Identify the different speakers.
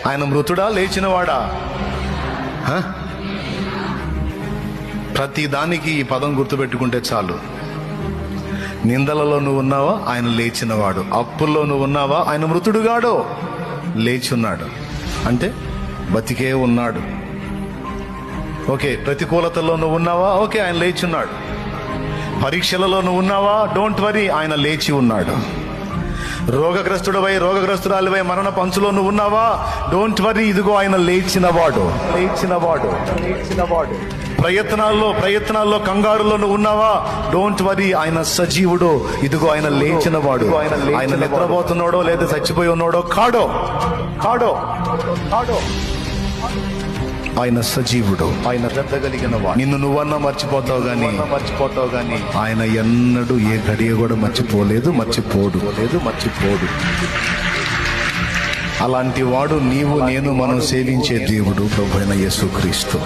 Speaker 1: ఆయన మృతుడా లేచినవాడా? ప్రతి దానికి ఈ పదం గుర్తుపెట్టుకుంటే చాలు. నిందలలో నువ్వు ఉన్నావా? ఆయన లేచినవాడు. అప్పుల్లో నువ్వు ఉన్నావా? ఆయన మృతుడుగాడో లేచున్నాడు, అంటే బతికే ఉన్నాడు. ఓకే, ప్రతికూలతల్లో నువ్వు ఉన్నావా? ఓకే, ఆయన లేచున్నాడు. పరీక్షలలో నువ్వు ఉన్నావా? డోంట్ వరీ, ఆయన లేచి ఉన్నాడు. రోగగ్రస్తురాలివై మరణ పంచులో నువ్వు ఉన్నావా? డోంట్ వరీ, ఇదిగో ఆయన లేచినవాడు. ప్రయత్నాల్లో కంగారులో నువ్వు ఉన్నావా? డోంట్ వరీ, ఆయన సజీవుడు. ఇదిగో ఆయన లేచినవాడు. ఆయన నిద్రపోతున్నాడో లేదా చచ్చిపోయి ఉన్నాడో కాడో, ఆయన సజీవుడు, ఆయన శ్రద్ధ కలిగిన వాడు. నిన్ను నువ్వన్నా మర్చిపోతావు గాని ఆయన ఎన్నడూ ఏ గడియ కూడా మర్చిపోడు. అలాంటి వాడు నీవు నేను మనం సేవించే దేవుడు ప్రభువైన యేసుక్రీస్తు.